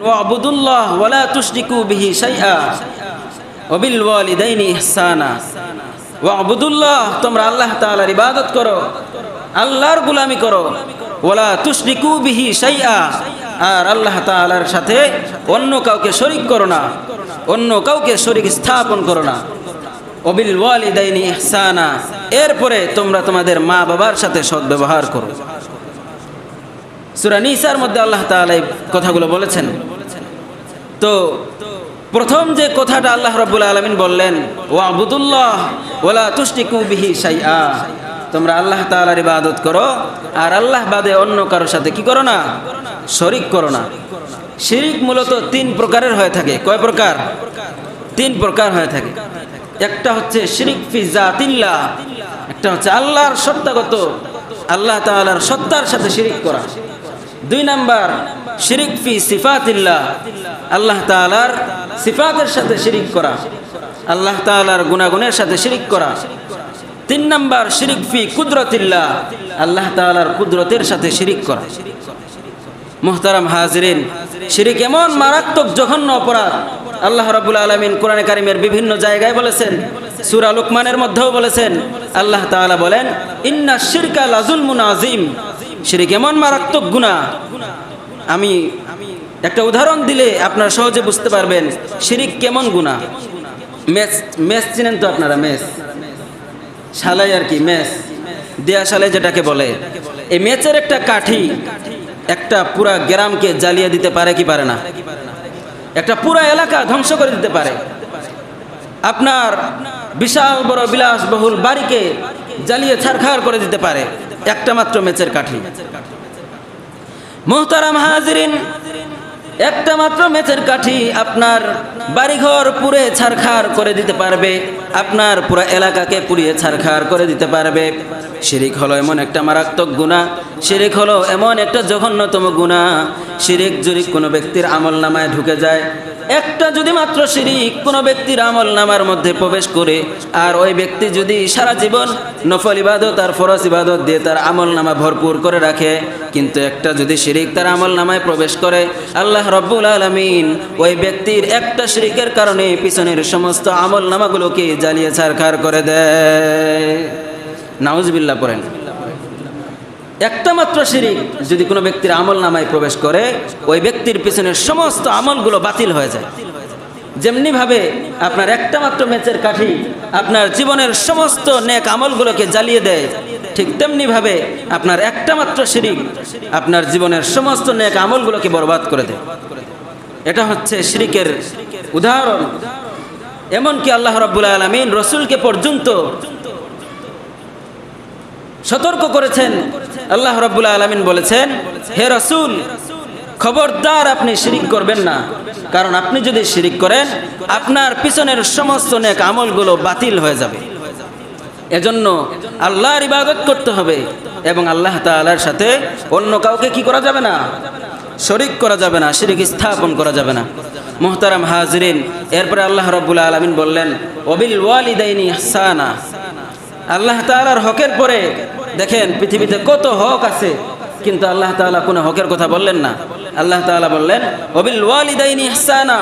ওয়াবুদুল্লাহ ওয়ালা তুশরিকু বিহি শাইআ ওয়া বিল ওয়ালিদাইনি ইহসানা। ওয়াবুদুল্লাহ, তোমরা আল্লাহ তাআলার ইবাদত করো, আল্লাহর গোলামি করো। ওয়ালা তুশরিকু বিহি শাইআ, আর আল্লাহ তাআলার সাথে অন্য কাউকে শরীক করো না, অন্য কাউকে শরীক স্থাপন করো না। ওয়া বিল ওয়ালিদাইনি ইহসানা, এরপরে তোমরা তোমাদের মা বাবার সাথে সদ্ব্যবহার করো। সূরা নিসার মধ্যে আল্লাহ তাআলা এই কথাগুলো বলেছেন। তো প্রথম যে কথাটা আল্লাহ রাব্বুল আলামিন বললেন, ওয়াবুদুল্লাহ ওয়ালা তুশরিকু বিহি শাইআ, তোমরা আল্লাহ তাআলার ইবাদত করো আর আল্লাহ বাদে অন্য কারোর সাথে কি করো না, শরীক করো না। শিরিক মূলত তিন প্রকারের হয়ে থাকে। কয় প্রকার? তিন প্রকার হয়ে থাকে। একটা হচ্ছে শিরিক ফি জাতিল্লাহ, একটা হচ্ছে আল্লাহর সত্তাগত, আল্লাহ তাআলার সত্তার সাথে শিরিক করা। দুই নাম্বার শিরিক ফি সিফাতিল্লাহ, আল্লাহ তাআলার সিফাতের সাথে শিরিক করা, আল্লাহ তাআলার গুণাগুণের সাথে শিরিক করা। তিন নাম্বার শিরিক ফি কুদরতিল্লাহ, আল্লাহ তাআলার কুদরতের সাথে শিরিক করা। মুহতারাম হাজিরিন, শিরিক এমন মারাত্মক জঘন্য অপরাধ, আল্লাহ রাব্বুল আলামিন কোরআনে কারিমের বিভিন্ন জায়গায় বলেছেন, সূরা লুকমানের মধ্যেও বলেছেন। আল্লাহ তাআলা বলেন, ইন্না শিরকা লাযুলমুন আযীম, শিরিক এমন মারাত্মক গুনাহ। আমি একটা উদাহরণ দিলে আপনারা সহজে বুঝতে পারবেন শিরিক কেমন গুনাহ। মেস চিনেন তো আপনারা? মেস শালাই আর কি, মেস দেয়া শালাই যেটাকে বলে। এই মেচের একটা কাঠি একটা পুরা গ্রামকে জ্বালিয়ে দিতে পারে কি পারে না? একটা পুরা এলাকা ধ্বংস করে দিতে পারে। আপনার বিশাল বড় বিলাসবহুল বাড়িকে জ্বালিয়ে ছারখার করে দিতে পারে একটা মাত্র মেচের কাঠি। মুহতারাম হাজিরিন, একটা মাত্র মেচের কাঠি আপনার বাড়িঘর পুড়ে ছারখার করে দিতে পারবে, আপনার পুরো এলাকাকে পুড়িয়ে ছারখার করে দিতে পারবে। শিরিক হলো এমন একটা মারাত্মক গুনাহ, শিরিক হলো এমন একটা জঘন্যতম গুনাহ। শিরিক যদি কোনো ব্যক্তির আমল নামায় ঢুকে যায়, একটা যদি মাত্র শিরিক কোনো ব্যক্তির আমল নামার মধ্যে প্রবেশ করে, আর ওই ব্যক্তি যদি সারা জীবন নফল ইবাদত আর ফরজ ইবাদত দিয়ে তার আমল নামা ভরপুর করে রাখে, কিন্তু একটা যদি শিরিক তার আমল নামায় প্রবেশ করে, আল্লাহ রাব্বুল আলামিন ওই ব্যক্তির একটা শিরিকের কারণে পিছনের সমস্ত আমল নামাগুলোকে জ্বালিয়ে ছারখার করে দেয়। নাউজুবিল্লাহ পড়েন। একটা মাত্র শিরিক যদি কোনো ব্যক্তির আমল নামায় প্রবেশ করে, ওই ব্যক্তির পিছনের সমস্ত আমলগুলো বাতিল হয়ে যায়। যেমনি ভাবে আপনার একটা মাত্র মেচের কাঠি আপনার জীবনের সমস্ত নেক আমলগুলোকে জ্বালিয়ে দেয়, ঠিক তেমনি ভাবে আপনার একটা মাত্র শিরিক আপনার জীবনের সমস্ত নেক আমলগুলোকে বরবাদ করে দেয়। এটা হচ্ছে শিরিকের উদাহরণ। এমনকি আল্লাহ রাব্বুল আলামিন রাসূলকে পর্যন্ত সতর্ক করেছেন। আল্লাহ রাব্বুল আলামিন বলেছেন, হে রাসূল, খবরদার আপনি শিরিক করবেন না, কারণ আপনি যদি শিরিক করেন আপনার পিছনের সমস্ত নেক আমলগুলো বাতিল হয়ে যাবে। এজন্য আল্লাহর ইবাদত করতে হবে এবং আল্লাহ তাআলার সাথে অন্য কাউকে কি করা যাবে না, শরীক করা যাবে না, শিরিক স্থাপন করা যাবে না। মুহতারাম হাজিরিন, এরপরে আল্লাহ রাব্বুল আলামিন বললেন, ওয়াবিল ওয়ালিদাইনি ইহসানা। আল্লাহ তাআলার হকের পরে দেখেন পৃথিবীতে কত হক আছে, কিন্তু আল্লাহ তাআলা কোনো হকের কথা বললেন না। আল্লাহ তাআলা বললেন, ওয়াবিল ওয়ালিদাইনি ইহসানা।